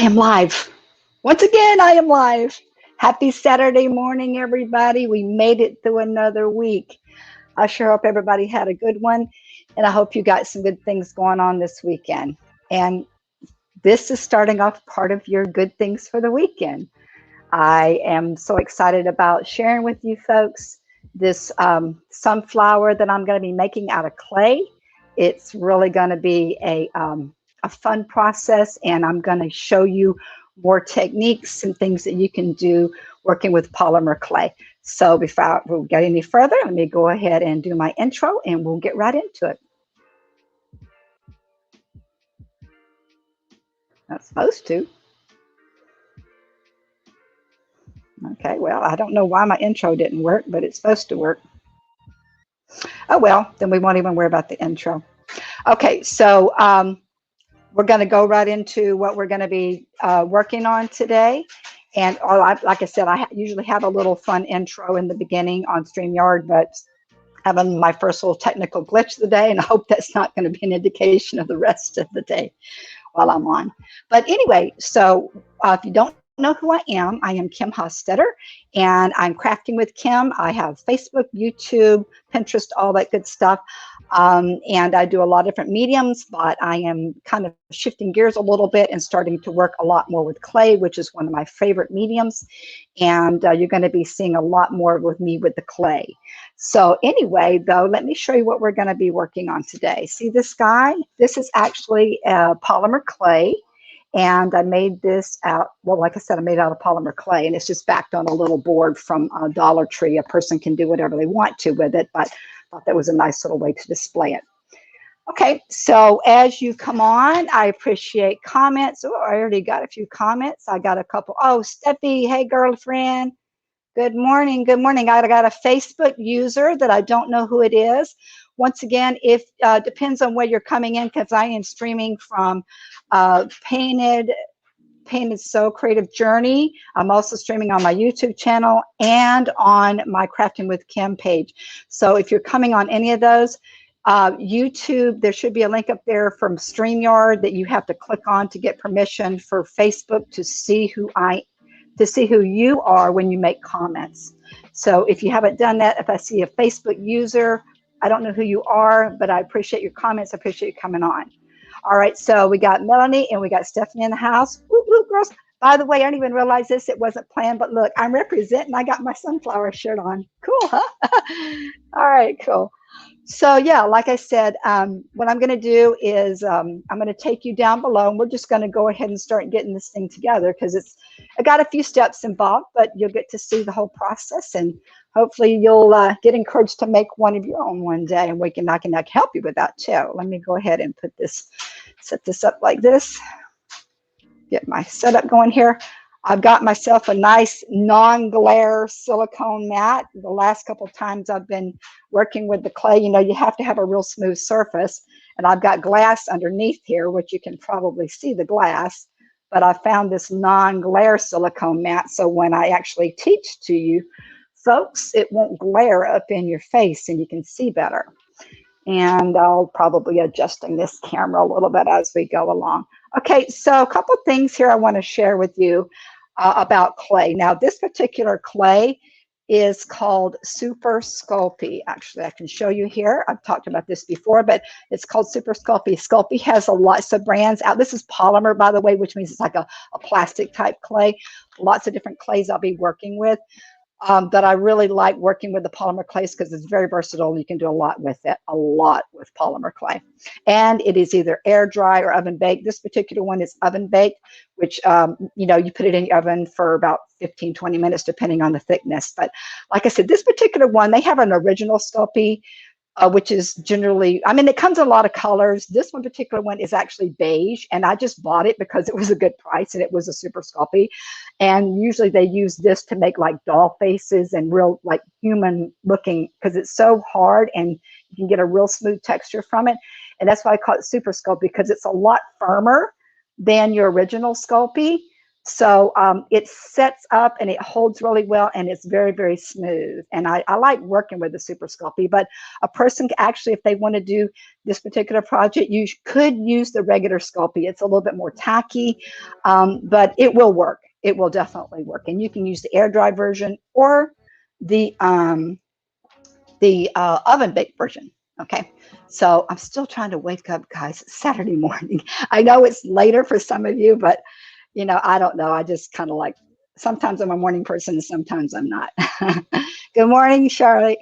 am live. Once again, I am live. Happy Saturday morning, everybody. We made it through another week. I sure hope everybody had a good one, and I hope you got some good things going on this weekend. And this is starting off part of your good things for the weekend. I am so excited about sharing with you folks this sunflower that I'm going to be making out of clay. It's really going to be a fun process, and I'm going to show you more techniques and things that you can do working with polymer clay. So before we get any further, let me go ahead and do my intro, and we'll get right into it. Not supposed to. Okay, well, I don't know why my intro didn't work, but it's supposed to work. Oh, well, then we won't even worry about the intro. Okay, so we're going to go right into what we're going to be working on today. And like I said, I usually have a little fun intro in the beginning on StreamYard, but having my first little technical glitch of the day, and I hope that's not going to be an indication of the rest of the day while I'm on. But anyway, so if you don't know who I am Kim Hostetter, and I'm Crafting with Kim. I have Facebook, YouTube, Pinterest, all that good stuff. And I do a lot of different mediums, but I am kind of shifting gears a little bit and starting to work a lot more with clay, which is one of my favorite mediums. And you're going to be seeing a lot more with me with the clay. So anyway, though, let me show you what we're going to be working on today. See this guy? This is actually polymer clay. And I made this out, well, like I said, I made it out of polymer clay, and it's just backed on a little board from Dollar Tree. A person can do whatever they want to with it, but I thought that was a nice little way to display it. Okay, so as you come on, I appreciate comments. Oh, I already got a few comments. I got a couple. Oh, Steffi, hey, girlfriend. Good morning. Good morning. I got a Facebook user that I don't know who it is. Once again, if depends on where you're coming in, because I am streaming from Painted So Creative Journey. I'm also streaming on my YouTube channel and on my Crafting with Kim page. So if you're coming on any of those, YouTube, there should be a link up there from StreamYard that you have to click on to get permission for Facebook to see who you are when you make comments. So if you haven't done that, if I see a Facebook user, I don't know who you are, but I appreciate your comments. I appreciate you coming on. All right, so we got Melanie and we got Stephanie in the house. Woo, woo, girls. By the way, I didn't even realize this. It wasn't planned, but look, I'm representing. I got my sunflower shirt on. Cool, huh? All right, cool. So yeah, like I said, what I'm going to do is I'm going to take you down below, and we're just going to go ahead and start getting this thing together, because I got a few steps involved, but you'll get to see the whole process, and hopefully you'll get encouraged to make one of your own one day, and I can help you with that too. Let me go ahead and set this up like this. Get my setup going here. I've got myself a nice non-glare silicone mat. The last couple of times I've been working with the clay, you have to have a real smooth surface. And I've got glass underneath here, which you can probably see the glass. But I found this non-glare silicone mat, so when I actually teach to you folks, it won't glare up in your face and you can see better. And I'll probably adjusting this camera a little bit as we go along. Okay, so a couple things here I want to share with you about clay. Now, this particular clay is called Super Sculpey. Actually, I can show you here. I've talked about this before, but it's called Super Sculpey. Sculpey has a lots of brands out. This is polymer, by the way, which means it's like a plastic type clay. Lots of different clays I'll be working with. But I really like working with the polymer clays because it's very versatile. You can do a lot with it, a lot with polymer clay. And it is either air dry or oven baked. This particular one is oven baked, which, you put it in the oven for about 15, 20 minutes, depending on the thickness. But like I said, this particular one, they have an original Sculpey, which is generally, it comes in a lot of colors. This one particular one is actually beige, and I just bought it because it was a good price and it was a Super Sculpey. And usually they use this to make like doll faces and real like human looking, because it's so hard and you can get a real smooth texture from it. And that's why I call it Super Sculpey, because it's a lot firmer than your original Sculpey. So it sets up and it holds really well, and it's very, very smooth. And I like working with the Super Sculpey, but a person actually, if they want to do this particular project, you could use the regular Sculpey. It's a little bit more tacky, but it will work. It will definitely work. And you can use the air dry version or the oven baked version. Okay, so I'm still trying to wake up, guys. It's Saturday morning. I know it's later for some of you, but you know, I don't know. I just kind of like, sometimes I'm a morning person and sometimes I'm not. Good morning, Charlotte.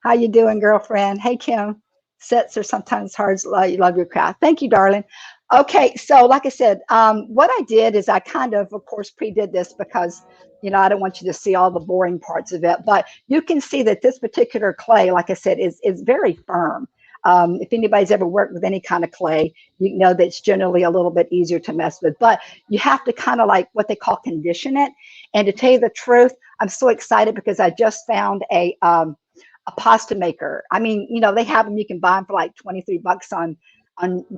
How you doing, girlfriend? Hey, Kim. Sets are sometimes hard. You love your craft. Thank you, darling. Okay, so like I said, what I did is I kind of course, pre-did this because, you know, I don't want you to see all the boring parts of it. But you can see that this particular clay, like I said, is very firm. If anybody's ever worked with any kind of clay, you know that it's generally a little bit easier to mess with. But you have to kind of like what they call condition it. And to tell you the truth, I'm so excited because I just found a pasta maker. I mean, you know, they have them, you can buy them for like 23 bucks on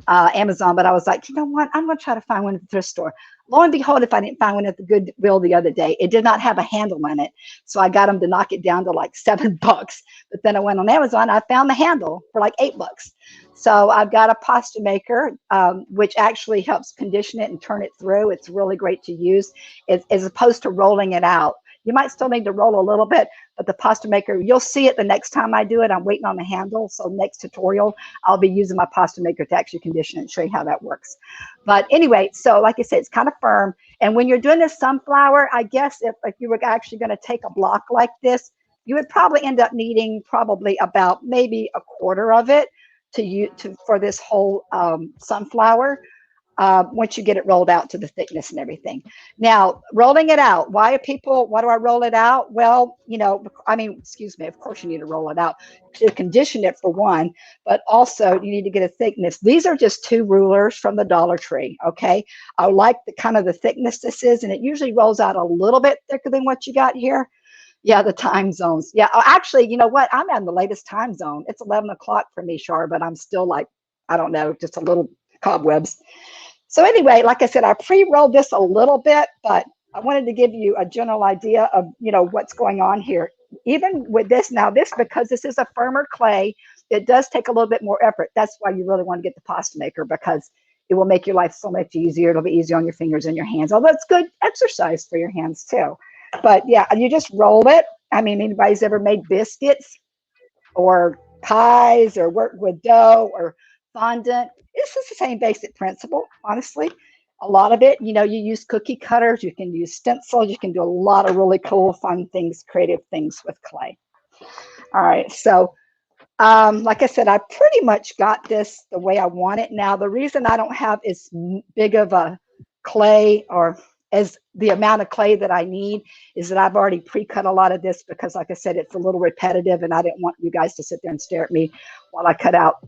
Amazon, but I was like, you know what? I'm going to try to find one at the thrift store. Lo and behold, if I didn't find one at the Goodwill the other day, it did not have a handle on it. So I got them to knock it down to like $7. But then I went on Amazon, I found the handle for like $8. So I've got a pasta maker, which actually helps condition it and turn it through. It's really great to use as opposed to rolling it out. You might still need to roll a little bit, but the pasta maker, you'll see it the next time I do it. I'm waiting on the handle. So next tutorial, I'll be using my pasta maker to actually condition it and show you how that works. But anyway, so like I said, it's kind of firm. And when you're doing this sunflower, I guess if you were actually going to take a block like this, you would probably end up needing probably about maybe a quarter of it for this whole sunflower. Once you get it rolled out to the thickness and everything. Now, rolling it out, why do I roll it out? Well, you know, I mean, excuse me, of course you need to roll it out to condition it for one, but also you need to get a thickness. These are just 2 rulers from the Dollar Tree, okay? I like the kind of the thickness this is, and it usually rolls out a little bit thicker than what you got here. Yeah, the time zones. Yeah, actually, you know what? I'm on the latest time zone. It's 11 o'clock for me, Char, but I'm still like, I don't know, just a little cobwebs. So anyway, like I said, I pre-rolled this a little bit, but I wanted to give you a general idea of, you know, what's going on here. Even with this, now this, because this is a firmer clay, it does take a little bit more effort. That's why you really want to get the pasta maker, because it will make your life so much easier. It'll be easier on your fingers and your hands. Although it's good exercise for your hands too. But yeah, you just roll it. I mean, anybody's ever made biscuits or pies or worked with dough or fondant, it's just the same basic principle, honestly. A lot of it, you know, you use cookie cutters, you can use stencils, you can do a lot of really cool, fun things, creative things with clay. All right, so like I said, I pretty much got this the way I want it. Now, the reason I don't have as big of a clay or as the amount of clay that I need is that I've already pre-cut a lot of this because, like I said, it's a little repetitive and I didn't want you guys to sit there and stare at me while I cut out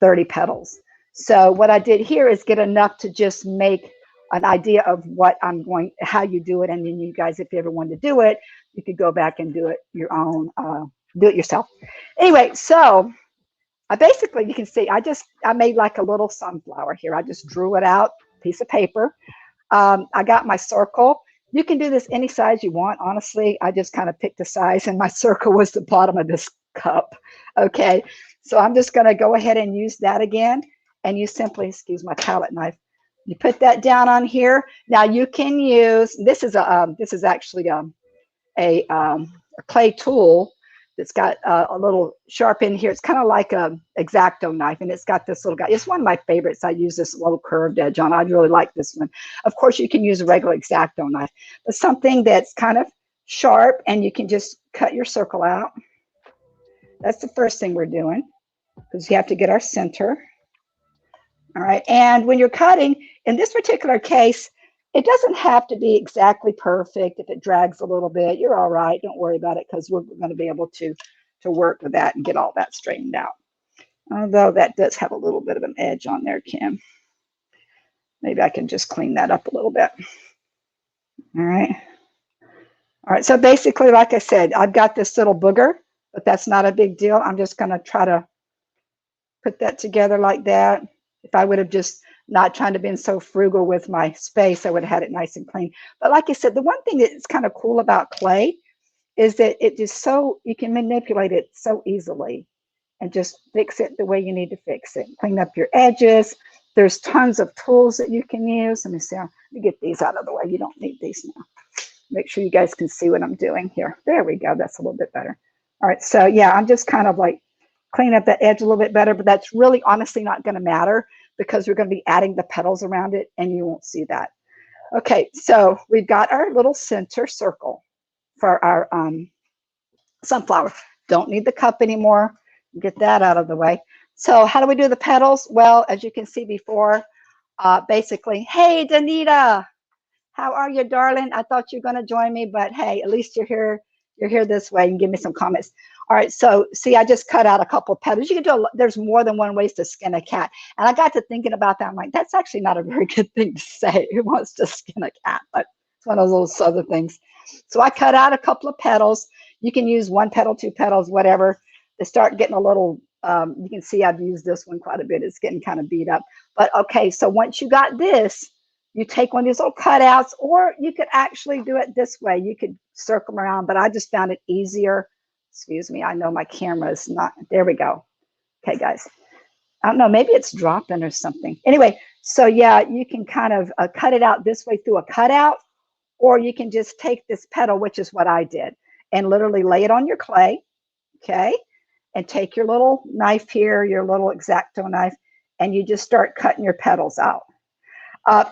30 petals. So what I did here is get enough to just make an idea of what I'm going, how you do it. And then you guys, if you ever wanted to do it, you could go back and do it your own, do it yourself. Anyway, so I basically, you can see, I made like a little sunflower here. I just drew it out, piece of paper. I got my circle. You can do this any size you want. Honestly, I just kind of picked a size and my circle was the bottom of this cup. Okay. So I'm just going to go ahead and use that again. And you simply, excuse my palette knife. You put that down on here. Now you can use, this is actually a clay tool that's got a little sharp in here. It's kind of like a X-Acto knife, and it's got this little guy. It's one of my favorites. I use this little curved edge on. I really like this one. Of course, you can use a regular X-Acto knife, but something that's kind of sharp, and you can just cut your circle out. That's the first thing we're doing, because you have to get our center. All right, and when you're cutting, in this particular case, it doesn't have to be exactly perfect. If it drags a little bit, you're all right. Don't worry about it, because we're going to be able to work with that and get all that straightened out. Although that does have a little bit of an edge on there, Kim. Maybe I can just clean that up a little bit. All right. All right, so basically, like I said, I've got this little booger, but that's not a big deal. I'm just going to try to put that together like that. If I would have just not trying to be so frugal with my space. I would have had it nice and clean. But like I said, the one thing that's kind of cool about clay is that it is so, you can manipulate it so easily and just fix it the way you need to fix it. Clean up your edges. There's tons of tools that you can use. Let me see. Let me get these out of the way. You don't need these now. Make sure you guys can see what I'm doing here. There we go. That's a little bit better. All right. So yeah, I'm just kind of like cleaning up that edge a little bit better, but that's really honestly not going to matter because we're going to be adding the petals around it and you won't see that. Okay. So we've got our little center circle for our sunflower. Don't need the cup anymore. Get that out of the way. So how do we do the petals? Well, as you can see before, basically, hey, Danita, how are you, darling? I thought you were going to join me, but hey, at least you're here. You're here this way. You can give me some comments. All right, so see, I just cut out a couple of petals. You can do, there's more than one ways to skin a cat. And I got to thinking about that. I'm like, that's actually not a very good thing to say. Who wants to skin a cat? But it's one of those other things. So I cut out a couple of petals. You can use one petal, two petals, whatever. They start getting a little, you can see I've used this one quite a bit. It's getting kind of beat up. But okay, so once you got this, you take one of these little cutouts, or you could actually do it this way. You could circle them around, but I just found it easier. Excuse me, I know my camera is not, there we go. Okay, guys. I don't know, maybe it's dropping or something. Anyway, so yeah, you can kind of cut it out this way through a cutout, or you can just take this petal, which is what I did, and literally lay it on your clay, okay? And take your little knife here, your little X-Acto knife, and you just start cutting your petals out.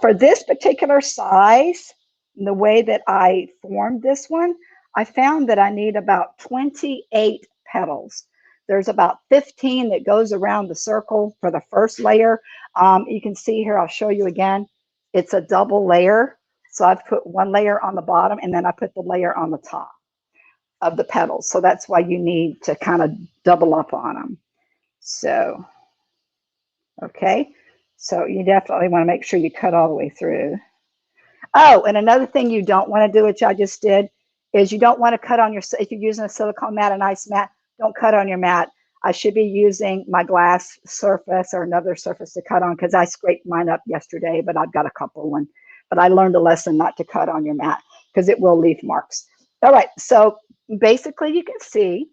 For this particular size, the way that I formed this one, I found that I need about 28 petals. There's about 15 that goes around the circle for the first layer. You can see here, I'll show you again. It's a double layer. So I've put one layer on the bottom and then I put the layer on the top of the petals. So that's why you need to kind of double up on them. So, okay. So you definitely want to make sure you cut all the way through. Oh, and another thing you don't want to do, which I just did, is you don't want to cut on your, if you're using a silicone mat, an ice mat, don't cut on your mat. I should be using my glass surface or another surface to cut on because I scraped mine up yesterday, but I've got a couple one. But I learned a lesson not to cut on your mat because it will leave marks. All right, so basically you can see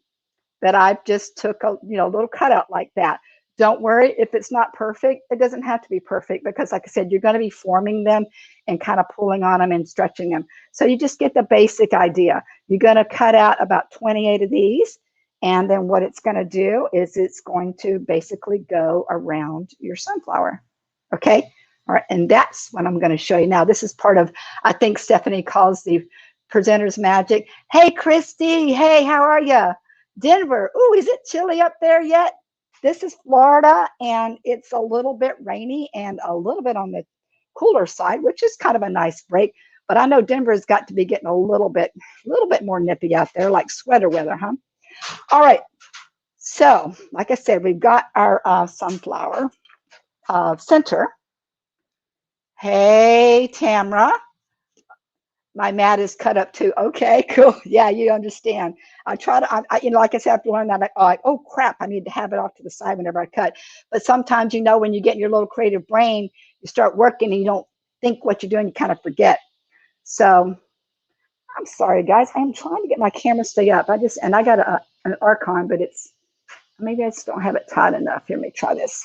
that I've just took a little cutout like that. Don't worry if it's not perfect. It doesn't have to be perfect because like I said, you're going to be forming them and kind of pulling on them and stretching them. So you just get the basic idea. You're going to cut out about 28 of these. And then what it's going to do is it's going to basically go around your sunflower. Okay. All right. And that's what I'm going to show you now. This is part of, I think Stephanie calls the presenter's magic. Hey, Christy. Hey, how are you? Denver. Ooh, is it chilly up there yet? This is Florida, and it's a little bit rainy and a little bit on the cooler side, which is kind of a nice break. But I know Denver's got to be getting a little bit more nippy out there, like sweater weather, huh? All right. So, like I said, we've got our sunflower center. Hey, Tamra. My mat is cut up too. Okay, cool. Yeah, you understand. I try to, like I said, I have to learn that. Oh crap, I need to have it off to the side whenever I cut. But sometimes, when you get in your little creative brain, you start working and you don't think what you're doing, you kind of forget. So I'm sorry, guys. I'm trying to get my camera to stay up. I got an Archon, but maybe I just don't have it tight enough. Here, let me try this.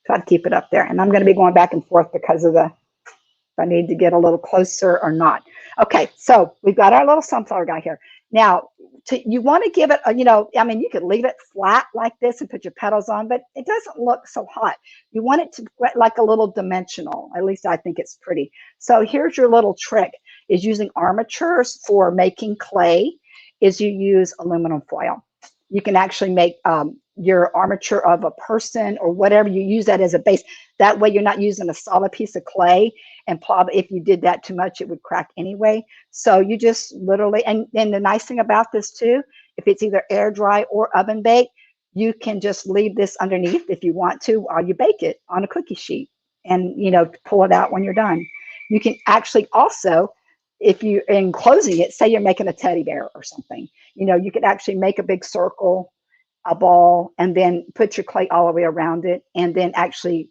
Try to keep it up there. And I'm going to be going back and forth because of I need to get a little closer or not. Okay, so we've got our little sunflower guy here. Now, you want to give it, you could leave it flat like this and put your petals on, but it doesn't look so hot. You want it to get like a little dimensional. At least I think it's pretty. So here's your little trick, is using armatures for making clay, is you use aluminum foil. You can actually make your armature of a person or whatever, you use that as a base. That way you're not using a solid piece of clay, and probably if you did that too much, it would crack anyway. So you just literally, and the nice thing about this too, if it's either air dry or oven bake, you can just leave this underneath if you want to while you bake it on a cookie sheet and, pull it out when you're done. You can actually also, if you're enclosing it, say you're making a teddy bear or something, you could actually make a big circle, a ball, and then put your clay all the way around it, and then actually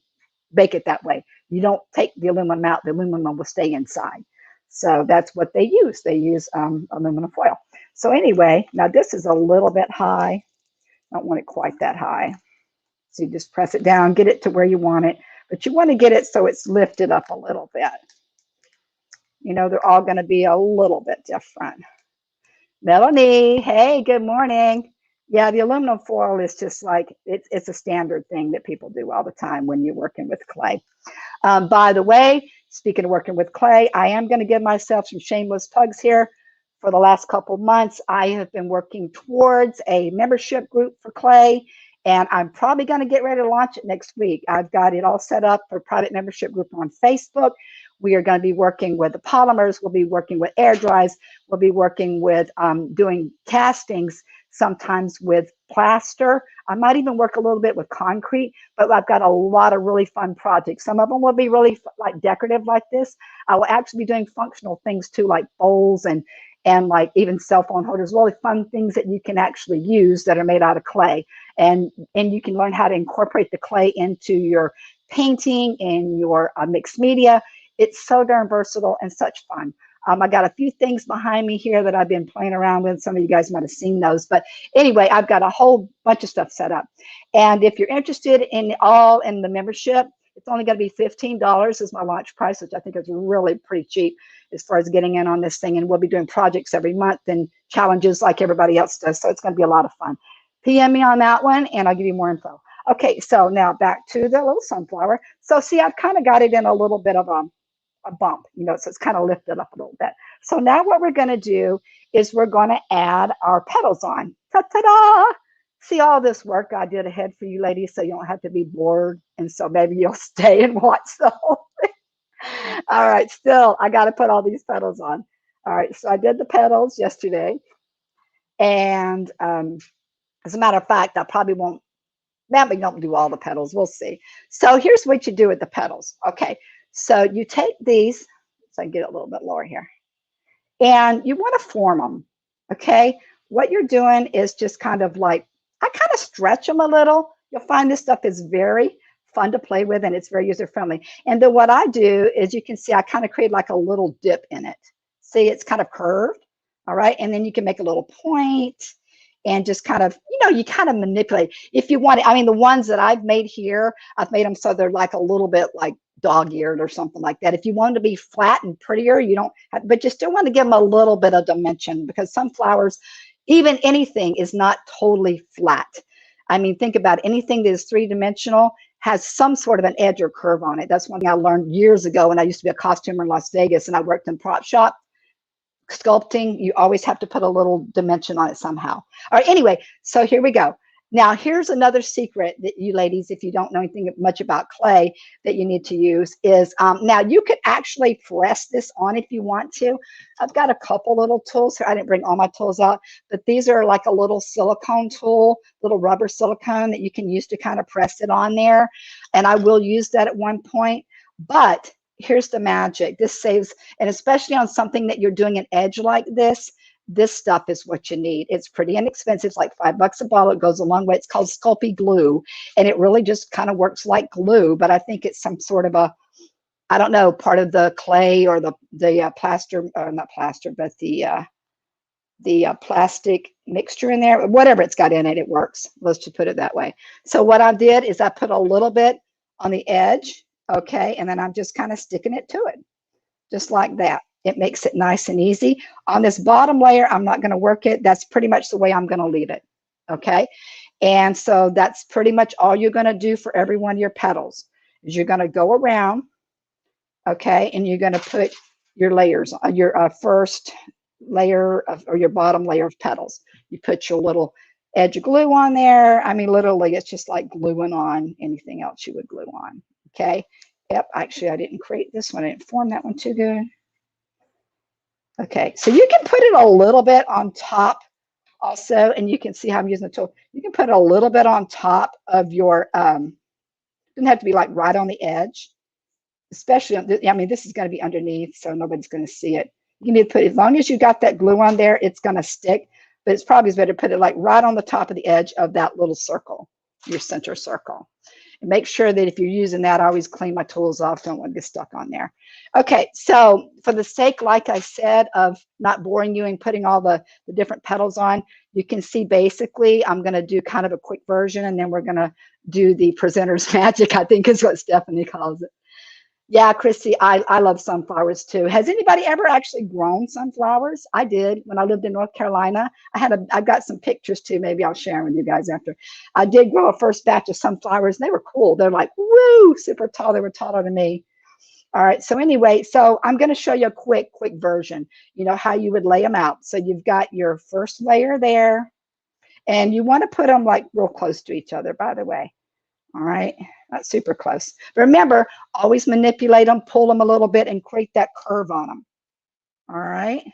bake it that way. You don't take the aluminum out, the aluminum will stay inside. So that's what they use. They use aluminum foil. So anyway, now this is a little bit high. I don't want it quite that high. So you just press it down, get it to where you want it, but you want to get it so it's lifted up a little bit. You know, they're all going to be a little bit different. Melanie, hey, good morning. Yeah, the aluminum foil is just like, it's a standard thing that people do all the time when you're working with clay. By the way, speaking of working with clay, I am going to give myself some shameless plugs here. For the last couple of months, I have been working towards a membership group for clay, and I'm probably going to get ready to launch it next week. I've got it all set up for a private membership group on Facebook. We are going to be working with the polymers. We'll be working with air dries. We'll be working with doing castings, sometimes with plaster. I might even work a little bit with concrete, but I've got a lot of really fun projects. Some of them will be really like decorative like this. I will actually be doing functional things too, like bowls and like even cell phone holders, really fun things that you can actually use that are made out of clay. And you can learn how to incorporate the clay into your painting and your mixed media. It's so darn versatile and such fun. I got a few things behind me here that I've been playing around with. Some of you guys might have seen those. But anyway, I've got a whole bunch of stuff set up. And if you're interested in the membership, it's only going to be $15 is my launch price, which I think is really pretty cheap as far as getting in on this thing. And we'll be doing projects every month and challenges like everybody else does. So it's going to be a lot of fun. PM me on that one, and I'll give you more info. Okay, so now back to the little sunflower. So see, I've kind of got it in a little bit of a bump, you know, so it's kind of lifted up a little bit. So now what we're going to do is we're going to add our petals on. Ta-ta-da! See all this work I did ahead for you ladies, so you don't have to be bored, and so maybe you'll stay and watch the whole thing. All right, still, I got to put all these petals on. All right, so I did the petals yesterday, and as a matter of fact, I probably won't, maybe don't do all the petals, we'll see. So here's what you do with the petals. Okay, so you take these, so I can get it a little bit lower here, and you want to form them, okay? What you're doing is just kind of like, I kind of stretch them a little. You'll find this stuff is very fun to play with, and it's very user-friendly. And then what I do is, you can see I kind of create like a little dip in it. See, it's kind of curved, all right? And then you can make a little point and just kind of, you know, you kind of manipulate. If you want it, I mean, the ones that I've made here, I've made them so they're like a little bit like dog-eared or something like that. If you want to be flat and prettier, you don't have, but you still want to give them a little bit of dimension, because some flowers, even anything, is not totally flat. I mean, think about it. Anything that is three-dimensional has some sort of an edge or curve on it. That's one thing I learned years ago when I used to be a costumer in Las Vegas and I worked in prop shop. Sculpting, you always have to put a little dimension on it somehow. All right, anyway, so here we go. Now, here's another secret that you ladies, if you don't know anything much about clay, that you need to use is, now you could actually press this on if you want to. I've got a couple little tools here. I didn't bring all my tools out, but these are like a little silicone tool, little rubber silicone that you can use to kind of press it on there. And I will use that at one point, but here's the magic. This saves, and especially on something that you're doing an edge like this stuff is what you need. It's pretty inexpensive. It's like $5 a bottle. It goes a long way. It's called Sculpey glue, and it really just kind of works like glue, but I think it's some sort of a, I don't know, part of the clay or the plaster, or not plaster, but the plastic mixture in there, whatever it's got in it, it works. Let's just put it that way. So what I did is I put a little bit on the edge, okay, and then I'm just kind of sticking it to it, just like that. It makes it nice and easy. On this bottom layer, I'm not going to work it. That's pretty much the way I'm going to leave it, okay? And so that's pretty much all you're going to do for every one of your petals, is you're going to go around, okay, and you're going to put your layers on your first layer of, or your bottom layer of petals. You put your little edge of glue on there. I mean, literally, it's just like gluing on anything else you would glue on, okay? Yep, actually, I didn't create this one. I didn't form that one too good. Okay, so you can put it a little bit on top also, and you can see how I'm using the tool. You can put a little bit on top of your, doesn't have to be like right on the edge, especially, I mean, this is going to be underneath, so nobody's going to see it. You need to put, as long as you got that glue on there, it's going to stick, but it's probably better to put it like right on the top of the edge of that little circle, your center circle. And make sure that if you're using that, I always clean my tools off. Don't want to get stuck on there. Okay, so for the sake, like I said, of not boring you and putting all the different petals on, you can see basically I'm going to do kind of a quick version, and then we're going to do the presenter's magic, I think is what Stephanie calls it. Yeah, Chrissy, I love sunflowers too. Has anybody ever actually grown sunflowers? I did when I lived in North Carolina. I've got some pictures too. Maybe I'll share with you guys after. I did grow a first batch of sunflowers, and they were cool. They're like, woo, super tall. They were taller than me. All right. So anyway, so I'm going to show you a quick version, you know, how you would lay them out. So you've got your first layer there, and you want to put them like real close to each other, by the way. All right, not super close. But remember, always manipulate them, pull them a little bit, and create that curve on them. All right,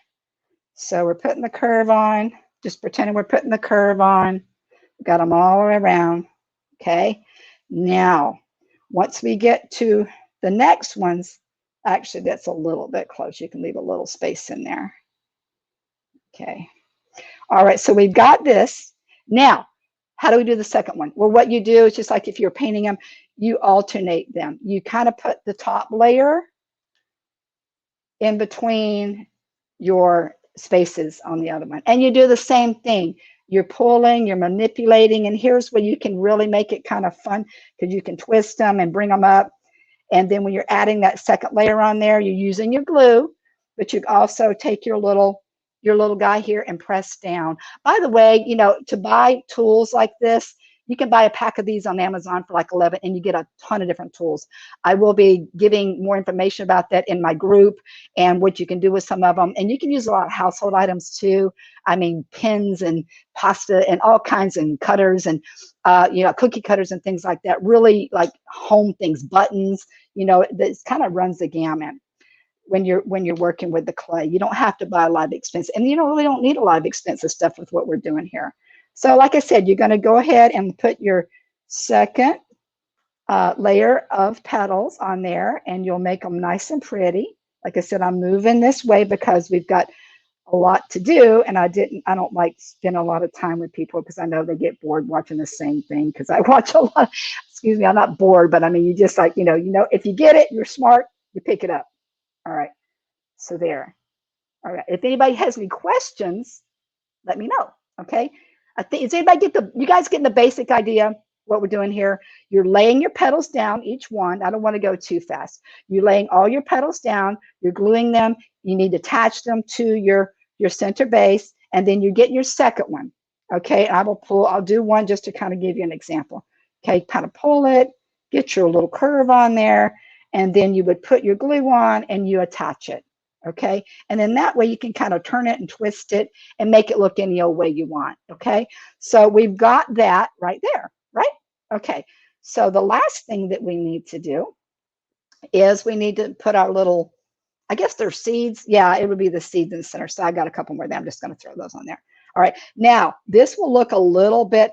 so we're putting the curve on, just pretending we're putting the curve on. We've got them all around. Okay, now, once we get to the next ones, actually, that's a little bit close. You can leave a little space in there. Okay, all right, so we've got this. Now, how do we do the second one? Well, what you do is just like if you're painting them, you alternate them. You kind of put the top layer in between your spaces on the other one. And you do the same thing. You're pulling, you're manipulating, and here's where you can really make it kind of fun because you can twist them and bring them up. And then when you're adding that second layer on there, you're using your glue, but you also take your little guy here and press down. By the way, you know, to buy tools like this, you can buy a pack of these on Amazon for like 11 and you get a ton of different tools. I will be giving more information about that in my group and what you can do with some of them. And you can use a lot of household items too. I mean, pins and pasta and all kinds and cutters and, you know, cookie cutters and things like that. Really like home things, buttons, you know, this kind of runs the gamut when you're working with the clay. You don't have to buy a lot of expensive, and you really don't need a lot of expensive stuff with what we're doing here. So like I said, you're going to go ahead and put your second layer of petals on there, and you'll make them nice and pretty. Like I said, I'm moving this way because we've got a lot to do, and I don't like spend a lot of time with people because I know they get bored watching the same thing because I watch a lot. Excuse me, I'm not bored, but I mean, you just like, you know, if you get it, you're smart, you pick it up. All right, so there. All right, if anybody has any questions, let me know, okay? Does anybody you guys getting the basic idea what we're doing here? You're laying your petals down, each one. I don't want to go too fast. You're laying all your petals down, you're gluing them, you need to attach them to your center base, and then you get your second one, okay? I'll do one just to kind of give you an example, okay? Kind of pull it, get your little curve on there, and then you would put your glue on and you attach it. Okay, and then that way you can kind of turn it and twist it and make it look any old way you want. Okay, so we've got that right there, right? Okay, so the last thing that we need to do is we need to put our little, I guess they're seeds. Yeah, it would be the seeds in the center. So I got a couple more there. I'm just going to throw those on there. All right, now this will look a little bit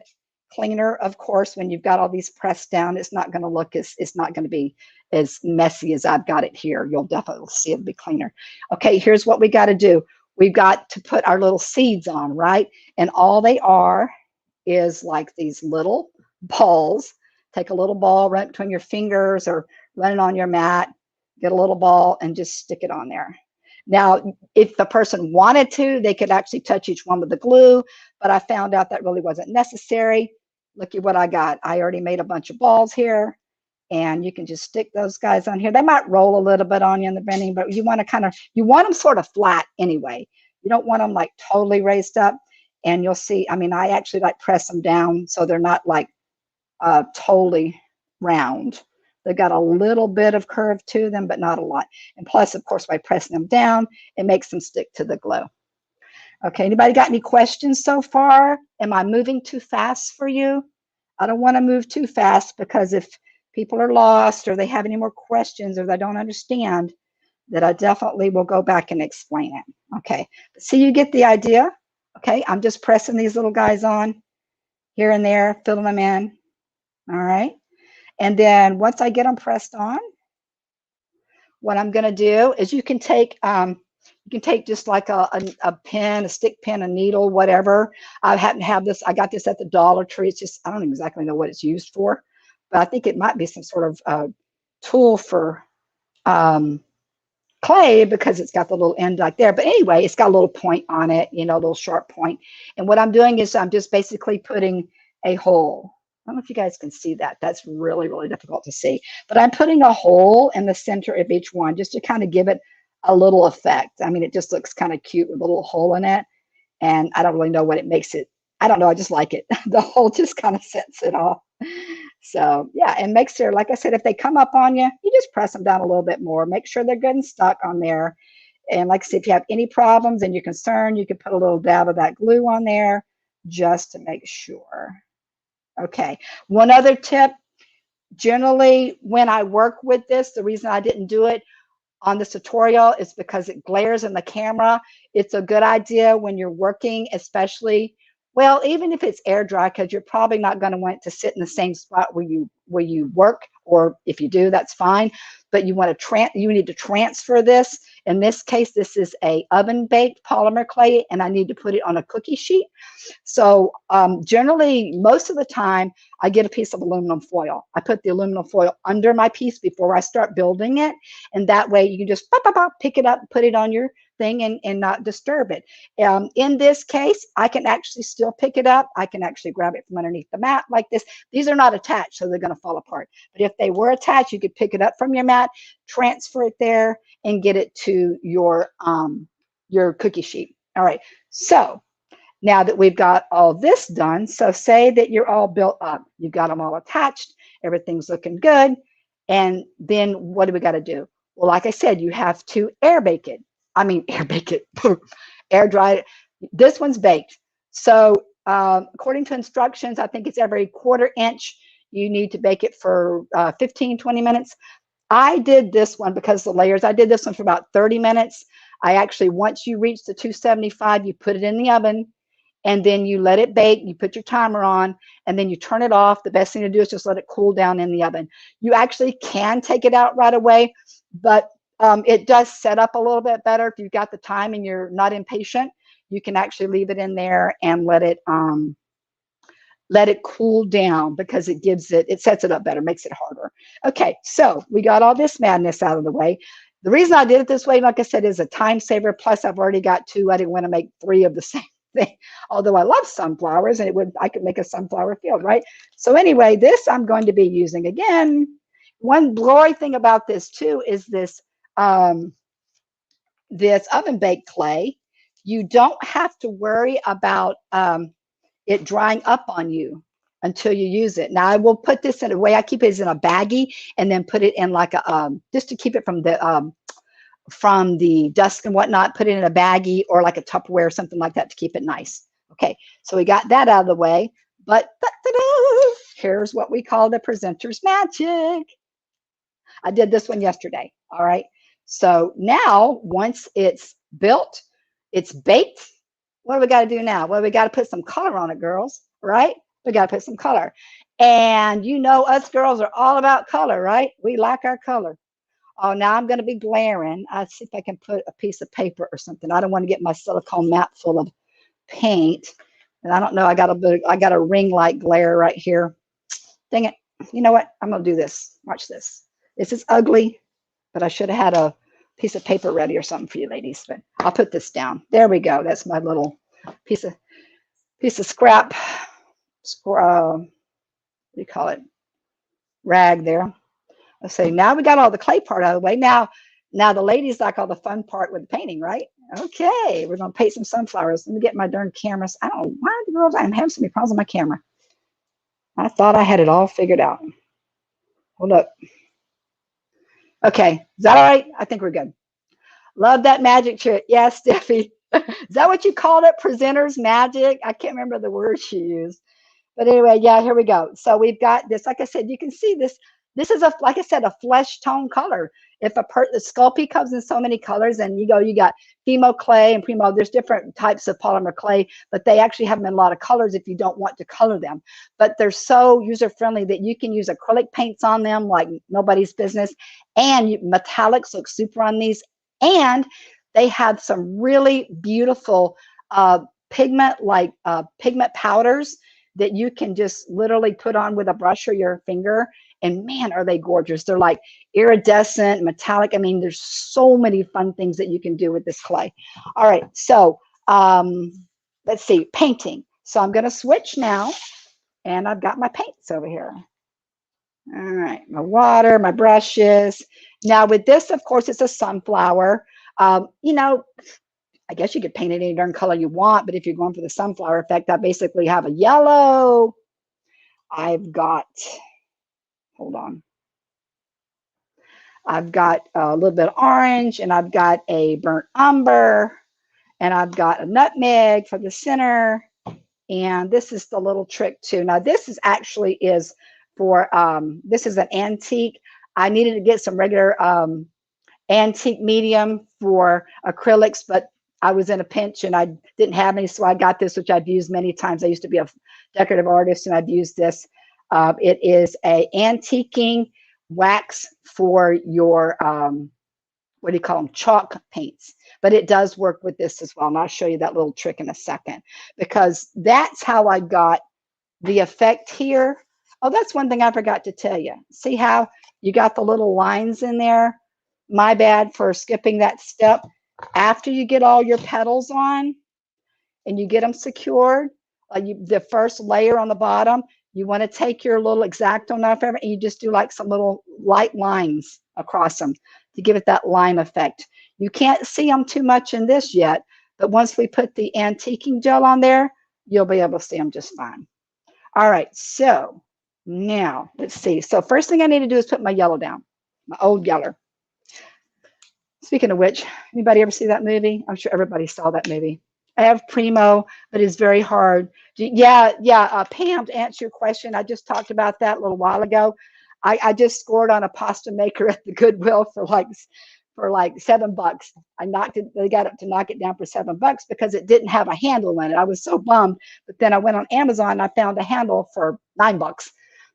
cleaner, of course, when you've got all these pressed down. It's not going to look it's not going to be as messy as I've got it here. You'll definitely see it'll be cleaner. Okay, here's what we got to do. We've got to put our little seeds on, right? And all they are is like these little balls. Take a little ball, run it between your fingers or run it on your mat, get a little ball and just stick it on there. Now, if the person wanted to, they could actually touch each one with the glue, but I found out that really wasn't necessary. Look at what I got. I already made a bunch of balls here, and you can just stick those guys on here. They might roll a little bit on you in the bending, but you want them sort of flat anyway. You don't want them like totally raised up, and you'll see, I mean, I actually like press them down so they're not like totally round. They've got a little bit of curve to them, but not a lot. And plus, of course, by pressing them down, it makes them stick to the glue. Okay, anybody got any questions so far? Am I moving too fast for you? I don't want to move too fast because if people are lost or they have any more questions or they don't understand, that I definitely will go back and explain it. Okay, so you get the idea. Okay, I'm just pressing these little guys on here and there, filling them in. All right. And then once I get them pressed on, what I'm going to do is you can take just like a pen, a stick pin, a needle, whatever. I happen to have this. I got this at the Dollar Tree. It's just, I don't exactly know what it's used for, but I think it might be some sort of tool for um, clay because it's got the little end like there. But anyway, it's got a little point on it, you know, a little sharp point. And what I'm doing is I'm just basically putting a hole. I don't know if you guys can see that. That's really, really difficult to see. But I'm putting a hole in the center of each one just to kind of give it a little effect. I mean, it just looks kind of cute with a little hole in it. And I don't really know what it makes it. I don't know. I just like it. The hole just kind of sets it off. So yeah, and make sure, like I said, if they come up on you, you just press them down a little bit more. Make sure they're good and stuck on there. And like I said, if you have any problems and you're concerned, you can put a little dab of that glue on there just to make sure. Okay. One other tip, generally when I work with this, the reason I didn't do it on this tutorial is because it glares in the camera. It's a good idea when you're working, especially, well, even if it's air dry, because you're probably not going to want to sit in the same spot where you work, or if you do, that's fine. But you want to you need to transfer this. In this case, this is a oven baked polymer clay, and I need to put it on a cookie sheet. So generally, most of the time, I get a piece of aluminum foil. I put the aluminum foil under my piece before I start building it. And that way you can just pop, pop, pop, pick it up, put it on your thing and not disturb it. In this case, I can actually still pick it up. I can actually grab it from underneath the mat like this. These are not attached, so they're going to fall apart. But if they were attached, you could pick it up from your mat, transfer it there, and get it to your cookie sheet. All right, so now that we've got all this done, so say that you're all built up, you've got them all attached, everything's looking good, and then what do we got to do? Well, like I said, you have to air bake it. I mean, air bake it, air dry it. This one's baked. So according to instructions, I think it's every 1/4 inch. You need to bake it for 15, 20 minutes. I did this one because the layers, I did this one for about 30 minutes. I actually, once you reach the 275, you put it in the oven and then you let it bake. You put your timer on and then you turn it off. The best thing to do is just let it cool down in the oven. You actually can take it out right away, but it does set up a little bit better if you've got the time and you're not impatient. You can actually leave it in there and let it cool down because it sets it up better, makes it harder. Okay, so we got all this madness out of the way. The reason I did it this way, like I said, is a time saver. Plus, I've already got 2. I didn't want to make 3 of the same thing. Although I love sunflowers, and I could make a sunflower field, right? So anyway, this I'm going to be using again. One glory thing about this too is this this oven baked clay. You don't have to worry about it drying up on you until you use it. Now I will put this in a way I keep it is in a baggie and then put it in like a just to keep it from the dust and whatnot. Put it in a baggie or like a Tupperware or something like that to keep it nice. Okay, so we got that out of the way. But here's what we call the presenter's magic. I did this one yesterday. All right. So now once it's built, it's baked. What do we got to do now? Well, we got to put some color on it, girls, right? We got to put some color. And you know us girls are all about color, right? We like our color. Oh, now I'm going to be glaring. I'll see if I can put a piece of paper or something. I don't want to get my silicone mat full of paint. And I don't know, I got a ring light glare right here. Dang it. You know what? I'm going to do this. Watch this. This is ugly, but I should have had a piece of paper ready or something for you ladies, but I'll put this down. There we go. That's my little piece of scrap, what do you call it? Rag there. Let's say now we got all the clay part out of the way. Now the ladies like all the fun part with the painting, right? Okay, we're gonna paint some sunflowers. Let me get my darn cameras. I don't know why the girls I'm having so many problems with my camera. I thought I had it all figured out. Hold up. Okay, is that all right? I think we're good. Love that magic trick. Yes, Steffi. Is that what you called it? Presenter's magic? I can't remember the word she used. But anyway, yeah, here we go. So we've got this. Like I said, you can see this. This is like I said, a flesh tone color. If the Sculpey comes in so many colors, and you got Fimo clay and Primo. There's different types of polymer clay, but they actually have them in a lot of colors if you don't want to color them. But they're so user friendly that you can use acrylic paints on them like nobody's business. And metallics look super on these. And they have some really beautiful pigment powders that you can just literally put on with a brush or your finger. And man, are they gorgeous. They're like iridescent, metallic. I mean, there's so many fun things that you can do with this clay. All right, so let's see, painting. So I'm going to switch now, and I've got my paints over here. All right, my water, my brushes. Now with this, of course, it's a sunflower. You know, I guess you could paint it any darn color you want, but if you're going for the sunflower effect, I basically have a yellow. I've got, hold on. I've got a little bit of orange, and I've got a burnt umber, and I've got a nutmeg for the center. And this is the little trick too. Now this is actually is for, this is an antique. I needed to get some regular antique medium for acrylics, but I was in a pinch and I didn't have any, so I got this, which I've used many times. I used to be a decorative artist, and I've used this. It is a antiquing wax for your, what do you call them, chalk paints. But it does work with this as well, and I'll show you that little trick in a second, because that's how I got the effect here. Oh, that's one thing I forgot to tell you. See how you got the little lines in there? My bad for skipping that step. After you get all your petals on and you get them secured, the first layer on the bottom, you want to take your little X-Acto knife and you just do like some little light lines across them to give it that line effect. You can't see them too much in this yet, but once we put the antiquing gel on there, you'll be able to see them just fine. All right, so now let's see. So first thing I need to do is put my yellow down, my old yeller. Speaking of which, anybody ever see that movie? I'm sure everybody saw that movie. I have Primo, but it's very hard. Yeah. Pam, to answer your question, I just talked about that a little while ago. I just scored on a pasta maker at the Goodwill for like $7. I knocked it, they got it to knock it down for $7 because it didn't have a handle in it. I was so bummed, but then I went on Amazon and I found a handle for $9.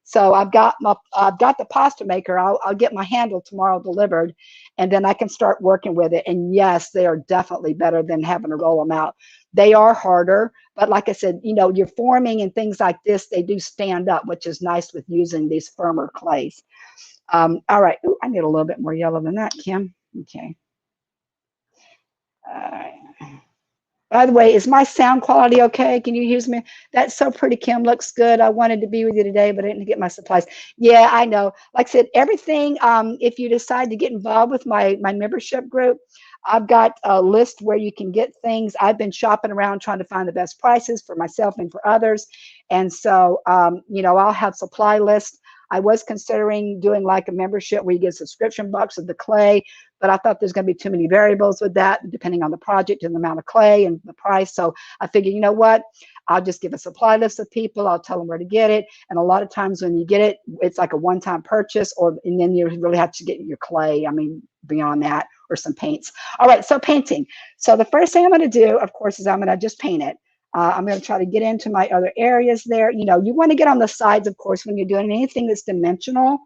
So I've got the pasta maker. I'll get my handle tomorrow delivered, and then I can start working with it. And yes, they are definitely better than having to roll them out. They are harder, but like I said, you know, you're forming and things like this, they do stand up, which is nice with using these firmer clays. All right. Ooh, I need a little bit more yellow than that, Kim. Okay. All right. By the way, is my sound quality okay? Can you hear me? That's so pretty, Kim. Looks good. I wanted to be with you today, but I didn't get my supplies. Yeah, I know. Like I said, everything, if you decide to get involved with my membership group, I've got a list where you can get things. I've been shopping around trying to find the best prices for myself and for others. And so, you know, I'll have supply lists. I was considering doing like a membership where you get a subscription box of the clay, but I thought there's going to be too many variables with that, depending on the project and the amount of clay and the price. So I figured, you know what? I'll just give a supply list of people. I'll tell them where to get it. And a lot of times when you get it, it's like a one-time purchase, and then you really have to get your clay. I mean, beyond that, or some paints. All right, so painting. So the first thing I'm going to do, of course, is I'm going to just paint it. I'm going to try to get into my other areas there. You know, you want to get on the sides, of course, when you're doing anything that's dimensional.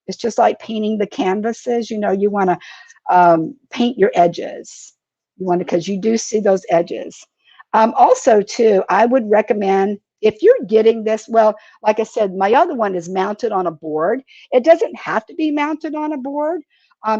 It's just like painting the canvases. You know, you want to paint your edges. You want to, because you do see those edges. Also, too, I would recommend, if you're getting this, well, like I said, my other one is mounted on a board. It doesn't have to be mounted on a board.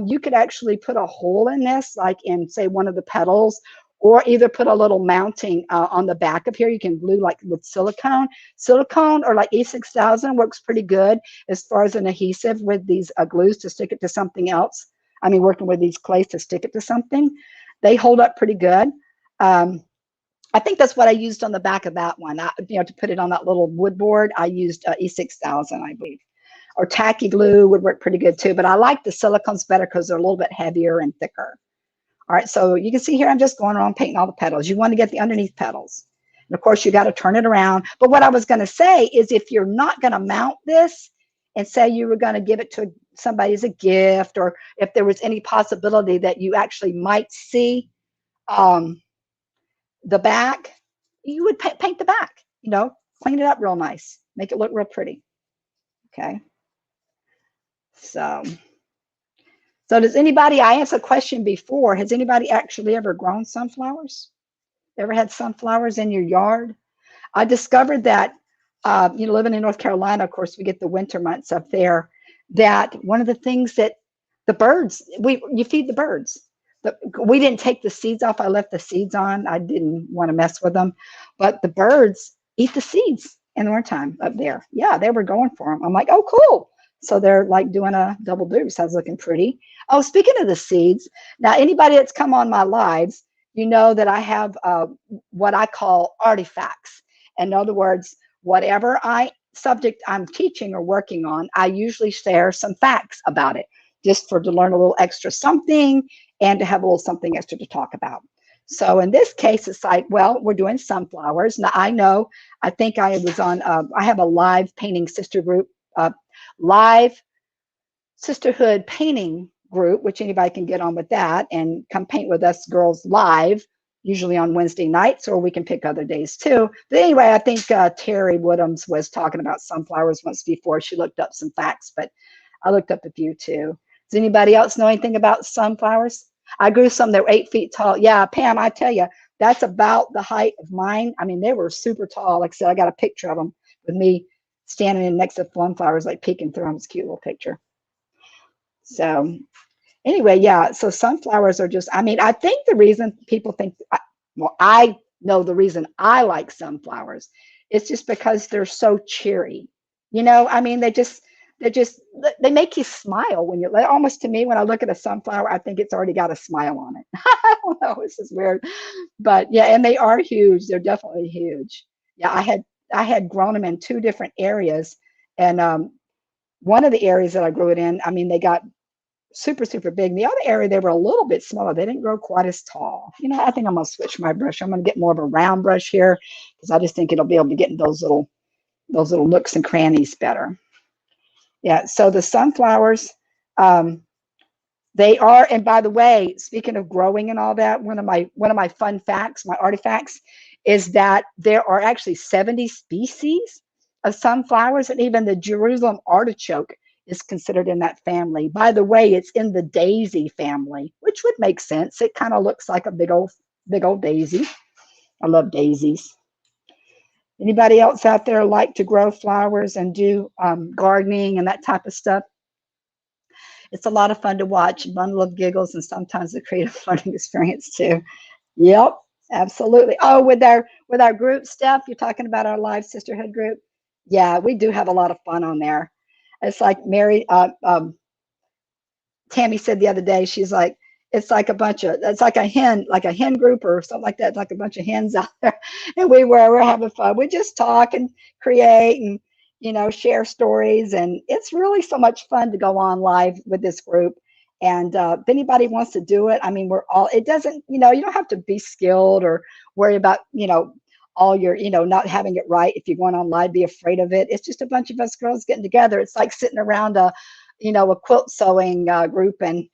You could actually put a hole in this, like in, say, one of the petals, or either put a little mounting on the back of here. You can glue like with silicone. Silicone or like E6000 works pretty good as far as an adhesive with these glues to stick it to something else. I mean, working with these clays to stick it to something. They hold up pretty good. I think that's what I used on the back of that one. You know, to put it on that little wood board, I used E6000, I believe. Or tacky glue would work pretty good too, but I like the silicones better because they're a little bit heavier and thicker. All right, so you can see here, I'm just going around painting all the petals. You want to get the underneath petals. And of course, you got to turn it around. But what I was going to say is, if you're not going to mount this and say you were going to give it to somebody as a gift, or if there was any possibility that you actually might see the back, you would paint the back, you know, clean it up real nice, make it look real pretty. Okay. So does anybody, I asked a question before, has anybody actually ever grown sunflowers? Ever had sunflowers in your yard? I discovered that living in North Carolina, of course, we get the winter months up there. That one of the things that the birds, you feed the birds. We didn't take the seeds off. I left the seeds on. I didn't want to mess with them, but the birds eat the seeds in the wintertime up there. Yeah, they were going for them. I'm like, oh, cool. So they're like doing a double deuce. I was looking pretty. Oh, speaking of the seeds, now anybody that's come on my lives, you know that I have what I call artifacts. In other words, whatever subject I'm teaching or working on, I usually share some facts about it, just to learn a little extra something and to have a little something extra to talk about. So in this case, it's like, well, we're doing sunflowers. Now I know, I think I was on, I have a live painting sister group, live sisterhood painting group, which anybody can get on with that and come paint with us girls live, usually on Wednesday nights, or we can pick other days too. But anyway, I think Terry Woodhams was talking about sunflowers once before. She looked up some facts, but I looked up a few too. Does anybody else know anything about sunflowers? I grew some that were 8 feet tall. Yeah, Pam, I tell you, that's about the height of mine. I mean, they were super tall. Like I said, I got a picture of them with me standing in next to sunflowers, like peeking through them. It's a cute little picture. So anyway, yeah, so sunflowers are just, I mean, I think the reason people think, well, I know the reason I like sunflowers. It's just because they're so cheery. I mean, they make you smile when you, almost to me, when I look at a sunflower, I think it's already got a smile on it. I don't know, it's just weird. But yeah, and they are huge. They're definitely huge. Yeah, I had grown them in 2 different areas. And one of the areas that I grew it in, I mean, they got super, super big. In the other area, they were a little bit smaller. They didn't grow quite as tall. I think I'm going to switch my brush. I'm going to get more of a round brush here because I just think it'll be able to get in those little nooks and crannies better. Yeah, so the sunflowers, um, they are, and by the way, speaking of growing and all that, one of my fun facts, my artifacts, is that there are actually 70 species of sunflowers, and even the Jerusalem artichoke is considered in that family. By the way, it's in the daisy family, which would make sense. It kind of looks like a big old daisy. I love daisies. Anybody else out there like to grow flowers and do gardening and that type of stuff? It's a lot of fun to watch, a bundle of giggles, and sometimes a creative learning experience too. Yep, absolutely. Oh, with our group stuff, you're talking about our live sisterhood group. Yeah, we do have a lot of fun on there. It's like Tammy said the other day, she's like, it's like a hen group or something like that. It's like a bunch of hens out there. And we're having fun. We just talk and create and, share stories. And it's really so much fun to go on live with this group. And if anybody wants to do it, I mean, it doesn't, you don't have to be skilled or worry about, all your, not having it right. If you're going on live, be afraid of it. It's just a bunch of us girls getting together. It's like sitting around a quilt sewing group and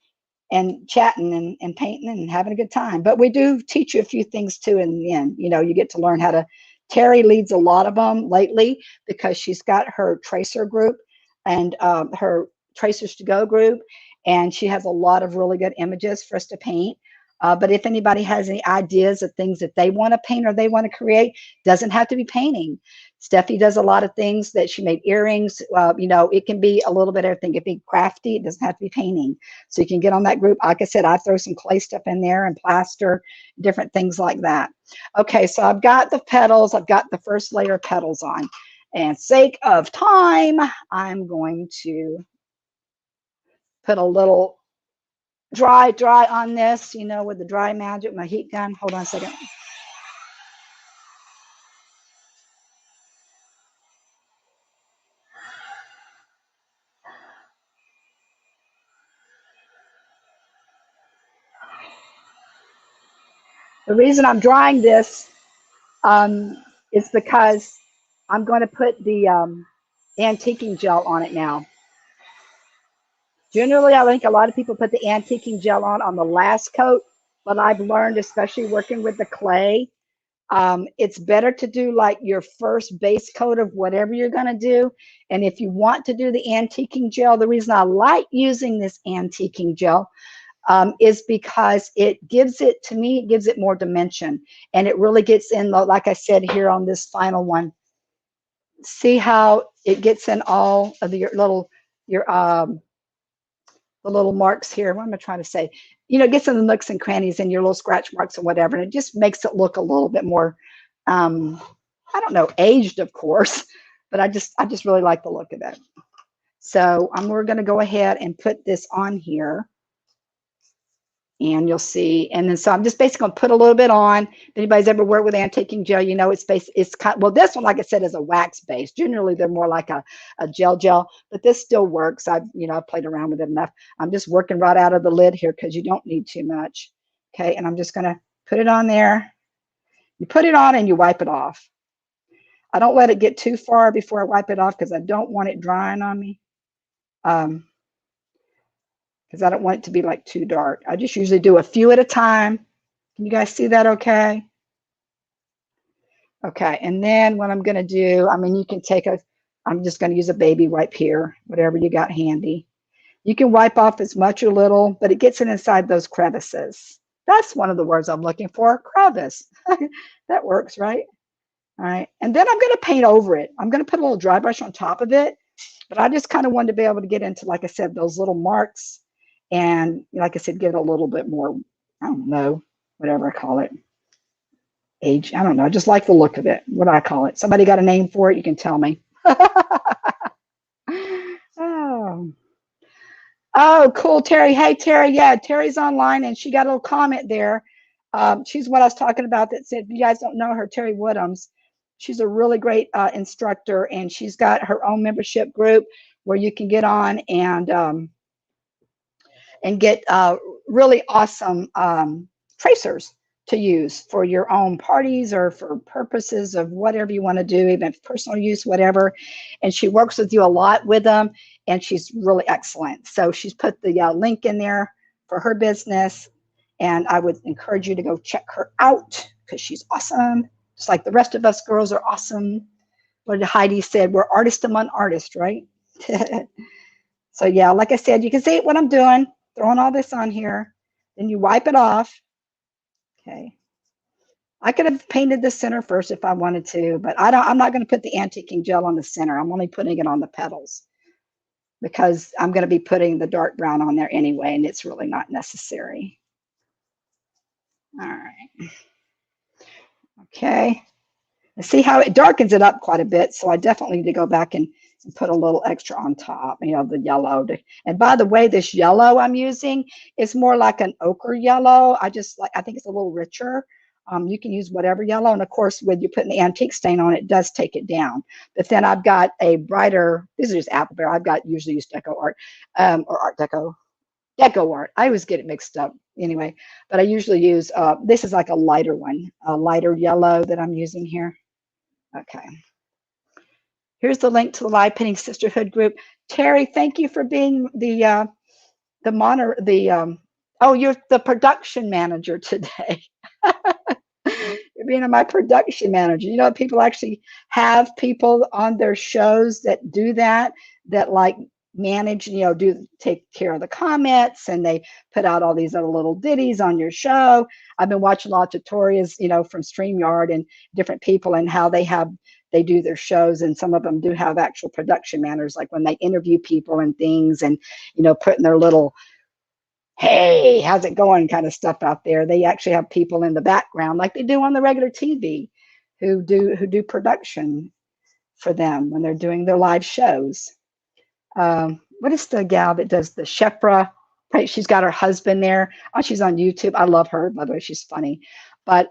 chatting and painting and having a good time. But we do teach you a few things too in the end. You get to learn how to. Terry leads a lot of them lately because she's got her tracer group and her Tracers to Go group, and she has a lot of really good images for us to paint. But if anybody has any ideas of things that they want to paint or they want to create, doesn't have to be painting. Steffi does a lot of things that she made earrings. It can be a little bit of everything. It can be crafty. It doesn't have to be painting. So you can get on that group. Like I said, I throw some clay stuff in there and plaster, different things like that. Okay, so I've got the petals. I've got the first layer of petals on. And sake of time, I'm going to put a little dry on this, with the dry magic, my heat gun. Hold on a second. The reason I'm drying this is because I'm going to put the antiquing gel on it now. Generally, I think a lot of people put the antiquing gel on the last coat, but I've learned, especially working with the clay, it's better to do like your first base coat of whatever you're going to do. And if you want to do the antiquing gel, the reason I like using this antiquing gel is because it gives it more dimension, and it really gets in, like I said here on this final one, See how it gets in all of your the little marks here. What am I trying to say? You know, it gets in the nooks and crannies and your little scratch marks and whatever, and it just makes it look a little bit more, um, I don't know, aged, of course, but I just really like the look of it. So we're going to go ahead and put this on here, and you'll see. And then so I'm just basically going to put a little bit on. If anybody's ever worked with antiquing gel, you know it's kind. Well, this one, like I said, is a wax base. Generally, they're more like a gel, but this still works. I've played around with it enough. I'm just working right out of the lid here because you don't need too much. Okay, and I'm just going to put it on there. You put it on and you wipe it off. I don't let it get too far before I wipe it off because I don't want it drying on me. Because I don't want it to be like too dark. I just usually do a few at a time. Can you guys see that okay? Okay, and then what I'm going to do, I mean, you can I'm just going to use a baby wipe here, whatever you got handy. You can wipe off as much or little, but it gets in inside those crevices. That's one of the words I'm looking for, crevice. That works, right? All right, and then I'm going to paint over it. I'm going to put a little dry brush on top of it, but I just kind of wanted to be able to get into, like I said, those little marks and, like I said, get a little bit more, I don't know, whatever I call it, age. I don't know. I just like the look of it. What do I call it? Somebody got a name for it? You can tell me. Oh. Oh, cool, Terry. Hey, Terry. Yeah, Terry's online, and she got a little comment there. She's what I was talking about that said, if you guys don't know her, Terry Woodhams. She's a really great instructor, and she's got her own membership group where you can get on and get really awesome tracers to use for your own parties or for purposes of whatever you want to do, even personal use, whatever. And she works with you a lot with them, and she's really excellent. So she's put the link in there for her business, and I would encourage you to go check her out because she's awesome. Just like the rest of us girls are awesome. What Heidi said, we're artists among artists, right? So yeah, like I said, you can see what I'm doing, throwing all this on here. Then you wipe it off. Okay. I could have painted the center first if I wanted to, but I'm not going to put the antiquing gel on the center. I'm only putting it on the petals because I'm going to be putting the dark brown on there anyway, and it's really not necessary. All right. Okay. See how it darkens it up quite a bit, so I definitely need to go back and put a little extra on top, the yellow. And by the way, this yellow I'm using is more like an ochre yellow. I think it's a little richer. You can use whatever yellow, and of course, when you put the antique stain on it, it does take it down. But then I've got a brighter, this is just apple bear. I've got usually used Deco Art or Art Deco Art. I always get it mixed up anyway, but I usually use, this is like a lighter one, a lighter yellow that I'm using here. Okay. Here's the link to the Live Painting Sisterhood group. Terry, thank you for being you're the production manager today. You're being my production manager. You know, people actually have people on their shows that do that like manage, take care of the comments, and they put out all these other little ditties on your show. I've been watching a lot of tutorials, from StreamYard and different people and how they do their shows, and some of them do have actual production managers, like when they interview people and things, and putting their little, hey, how's it going kind of stuff out there. They actually have people in the background like they do on the regular TV who do production for them when they're doing their live shows. What is the gal that does the Shepra? Right, she's got her husband there. Oh, she's on YouTube. I love her, by the way. She's funny, but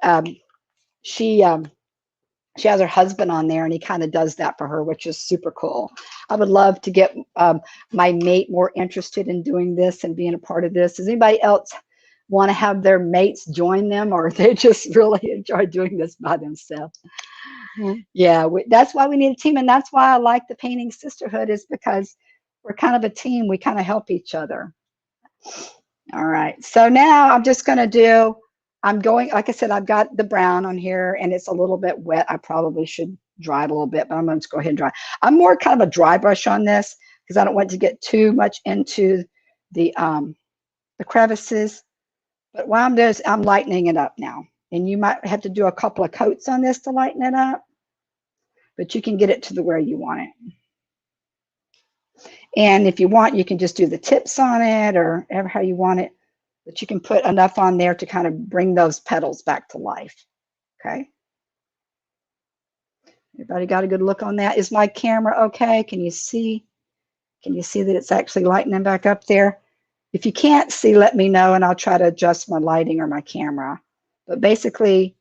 she has her husband on there, and he kind of does that for her, which is super cool. I would love to get my mate more interested in doing this and being a part of this. Does anybody else want to have their mates join them, or they just really enjoy doing this by themselves? Yeah, that's why we need a team, and that's why I like the Painting Sisterhood, is because we're kind of a team. We kind of help each other. All right, so now I'm just going to like I said, I've got the brown on here, and it's a little bit wet. I probably should dry it a little bit, but I'm going to go ahead and dry. I'm more kind of a dry brush on this because I don't want to get too much into the crevices. But what I'm doing is I'm lightening it up now, and you might have to do a couple of coats on this to lighten it up. but you can get it to the where you want it. And if you want, you can just do the tips on it or ever how you want it, but you can put enough on there to kind of bring those petals back to life. Okay. Everybody got a good look on that? Is my camera okay? Can you see? Can you see that it's actually lightening back up there? If you can't see, let me know and I'll try to adjust my lighting or my camera. But basically,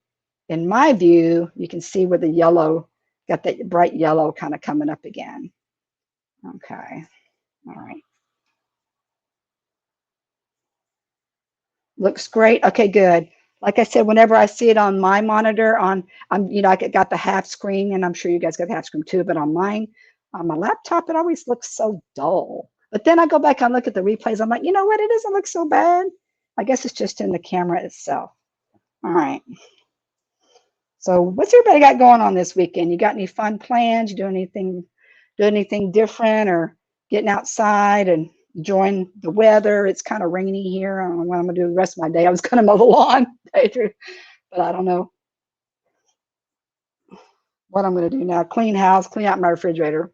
in my view, you can see where the yellow, got that bright yellow kind of coming up again. Okay. All right. Looks great. Okay, good. Like I said, whenever I see it on my monitor, I got the half screen, and I'm sure you guys got the half screen too, but on mine, on my laptop, it always looks so dull. But then I go back and look at the replays. I'm like, you know what? It doesn't look so bad. I guess it's just in the camera itself. All right. So what's everybody got going on this weekend? You got any fun plans? You do anything different or getting outside and enjoying the weather? It's kind of rainy here. I don't know what I'm gonna do the rest of my day. I was gonna mow the lawn, but I don't know what I'm gonna do now. Clean house, clean out my refrigerator.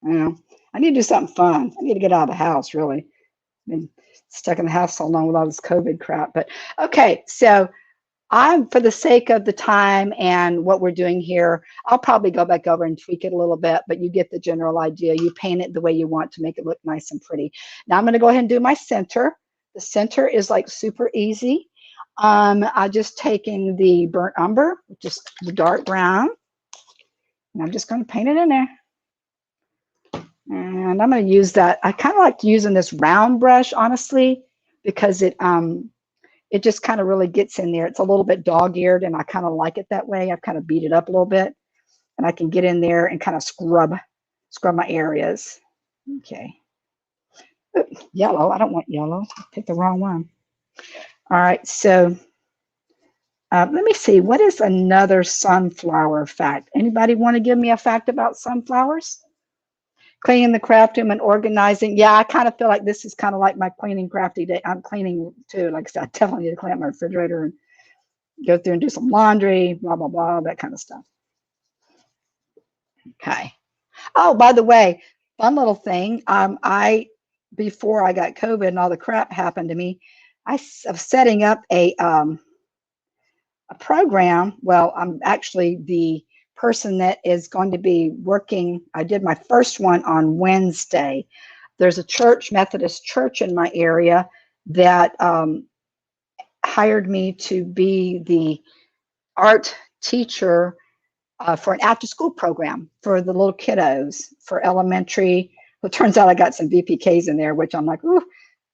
I need to do something fun. I need to get out of the house, really. I've been stuck in the house so long with all this COVID crap. But okay, so for the sake of the time and what we're doing here, I'll probably go back over and tweak it a little bit, but you get the general idea. You paint it the way you want to make it look nice and pretty. Now I'm going to go ahead and do my center. The center is like super easy. I'm just taking the burnt umber, just the dark brown, and I'm just going to paint it in there. And I'm going to use that. I kind of like using this round brush, honestly, because it just kind of really gets in there. It's a little bit dog-eared, and I kind of like it that way. I've kind of beat it up a little bit, and I can get in there and kind of scrub my areas. Okay. Ooh, yellow. I don't want yellow. I picked the wrong one. All right. So let me see. What is another sunflower fact? Anybody want to give me a fact about sunflowers? Cleaning the craft room and organizing. Yeah, I kind of feel like this is kind of like my cleaning crafty day. I'm cleaning too. Like I said, I'm telling you to clean up my refrigerator and go through and do some laundry, blah, blah, blah, that kind of stuff. Okay. Oh, by the way, fun little thing. Before I got COVID and all the crap happened to me, I was setting up a program. Well, I'm actually the person that is going to be working. I did my first one on Wednesday. There's a church, Methodist church in my area that hired me to be the art teacher for an after-school program for the little kiddos for elementary. Well, it turns out I got some VPKs in there, which I'm like, ooh,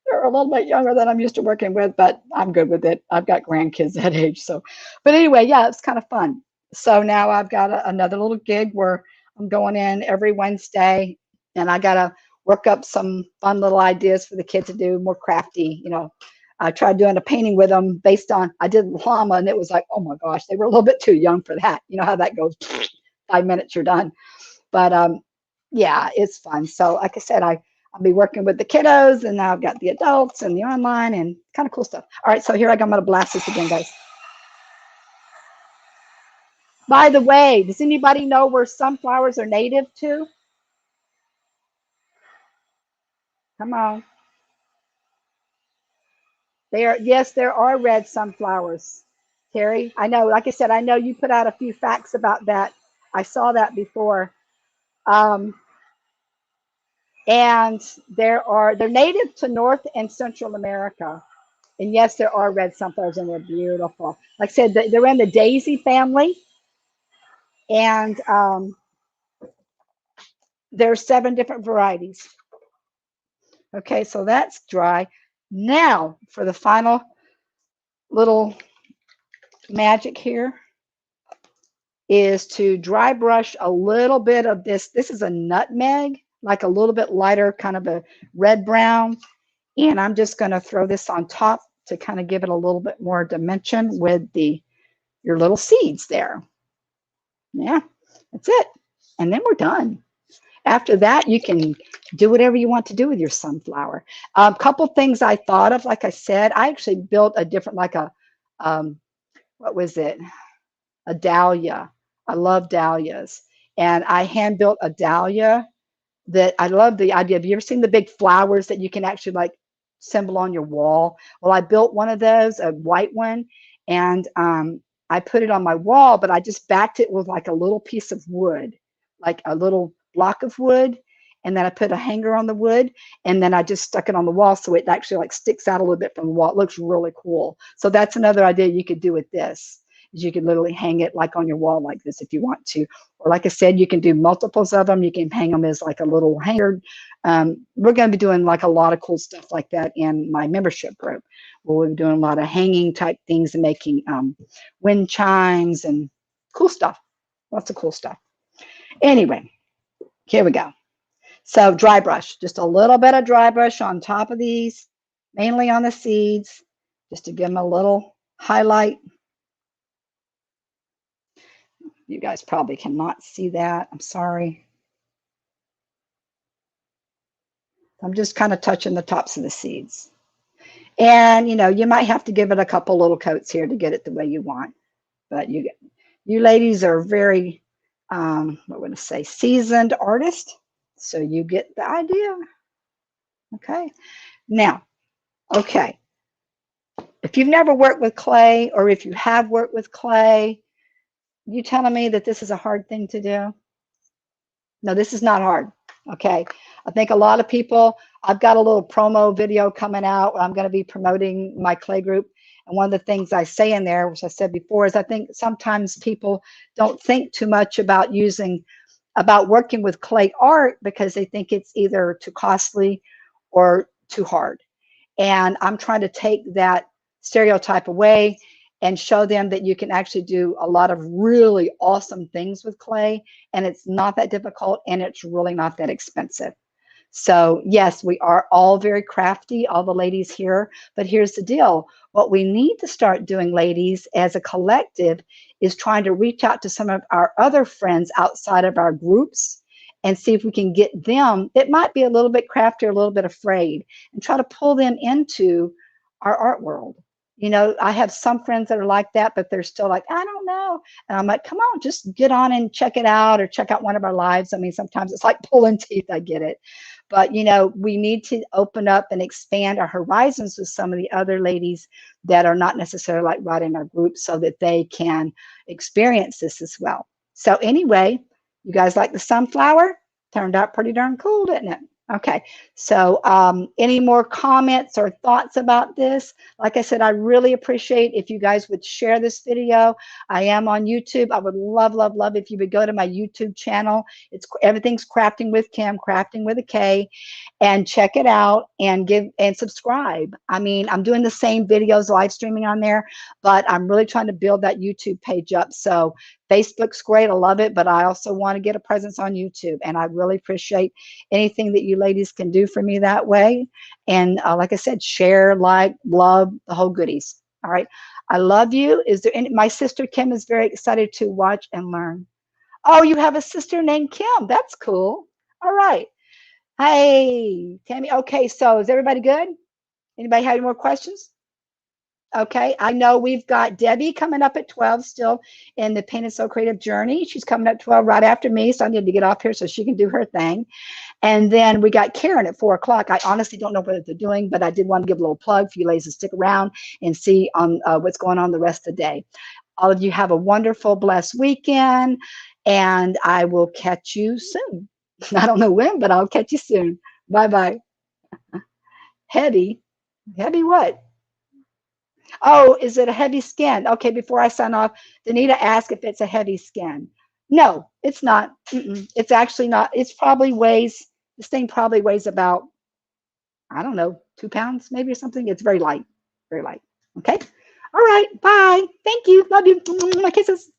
they're a little bit younger than I'm used to working with, but I'm good with it. I've got grandkids that age. So, but anyway, yeah, it's kind of fun. So now I've got another little gig where I'm going in every Wednesday, and I got to work up some fun little ideas for the kids to do, more crafty. I tried doing a painting with them based on, I did llama, and it was like, oh my gosh, they were a little bit too young for that. You know how that goes, 5 minutes, you're done. But yeah, it's fun. So like I said, I'll be working with the kiddos, and now I've got the adults and the online and kind of cool stuff. All right, so here I go. I'm going to blast this again, guys. By the way, does anybody know where sunflowers are native to? Come on. Yes, there are red sunflowers. Terry, I know, like I said, I know you put out a few facts about that. I saw that before. And they're native to North and Central America. And yes, there are red sunflowers, and they're beautiful. Like I said, they're in the daisy family. And there are 7 different varieties. Okay, so that's dry. Now for the final little magic here is to dry brush a little bit of this. This is a nutmeg, like a little bit lighter, kind of a red brown. And I'm just going to throw this on top to kind of give it a little bit more dimension with your little seeds there. Yeah, that's it. And then we're done. After that, you can do whatever you want to do with your sunflower. A couple things I thought of, like I said, I actually built a different, like what was it? A dahlia. I love dahlias. and I hand built a dahlia that I love the idea. Have you ever seen the big flowers that you can actually like symbol on your wall? Well, I built one of those, a white one, and I put it on my wall, but I just backed it with like a little piece of wood, like a little block of wood. And then I put a hanger on the wood, and then I just stuck it on the wall so it actually like sticks out a little bit from the wall. It looks really cool. So that's another idea you could do with this. Is you could literally hang it like on your wall like this if you want to. Or like I said, you can do multiples of them. You can hang them as like a little hanger. We're going to be doing like a lot of cool stuff like that in my membership group. We'll be doing a lot of hanging type things and making wind chimes and cool stuff. Lots of cool stuff. Anyway, here we go. So dry brush, just a little bit of dry brush on top of these, mainly on the seeds, just to give them a little highlight. You guys probably cannot see that. I'm sorry. I'm just kind of touching the tops of the seeds. And, you know, you might have to give it a couple little coats here to get it the way you want. But you ladies are very, what would I say, seasoned artists. So you get the idea. Okay. Now, okay. If you've never worked with clay, or if you have worked with clay, you telling me that this is a hard thing to do? No, this is not hard. Okay. I think a lot of people, I've got a little promo video coming out. I'm going to be promoting my clay group. And one of the things I say in there, which I said before, is I think sometimes people don't think too much about working with clay art because they think it's either too costly or too hard. And I'm trying to take that stereotype away and show them that you can actually do a lot of really awesome things with clay, and it's not that difficult, and it's really not that expensive. So yes, we are all very crafty, all the ladies here, but here's the deal. What we need to start doing, ladies, as a collective, is trying to reach out to some of our other friends outside of our groups and see if we can get them, that might be a little bit crafty or a little bit afraid, and try to pull them into our art world. You know, I have some friends that are like that, but they're still like, I don't know. And I'm like, come on, just get on and check it out, or check out one of our lives. I mean, sometimes it's like pulling teeth, I get it. But, you know, we need to open up and expand our horizons with some of the other ladies that are not necessarily like right in our group, so that they can experience this as well. So anyway, you guys like the sunflower? Turned out pretty darn cool, didn't it? Okay, so any more comments or thoughts about this? Like I said, I really appreciate if you guys would share this video. I am on YouTube. I would love, love, love if you would go to my YouTube channel. It's everything's Crafting with Kim, Crafting with a K, and check it out and give and subscribe. I mean, I'm doing the same videos live streaming on there, but I'm really trying to build that YouTube page up. So Facebook's great. I love it, but I also want to get a presence on YouTube, and I really appreciate anything that you ladies can do for me that way. And like I said, share, like, love, the whole goodies. All right. I love you. Is there any, my sister Kim is very excited to watch and learn. Oh, you have a sister named Kim. That's cool. All right. Hey, Tammy. Okay, so is everybody good? Anybody have any more questions? Okay, I know we've got Debbie coming up at 12 still in the Paint and Sew Creative Journey. She's coming up 12 right after me, so I need to get off here so she can do her thing. And then we got Karen at 4 o'clock. I honestly don't know what they're doing, but I did want to give a little plug for you ladies to stick around and see on what's going on the rest of the day. All of you have a wonderful, blessed weekend, and I will catch you soon. I don't know when, but I'll catch you soon. Bye-bye. Heavy? Heavy what? Oh, is it a heavy skin? Okay, before I sign off, Danita asked if it's a heavy skin. No, it's not. It's actually not. It's probably weighs, this thing probably weighs about, I don't know, 2 pounds maybe or something. It's very light, very light. Okay. All right. Bye. Thank you. Love you. My kisses.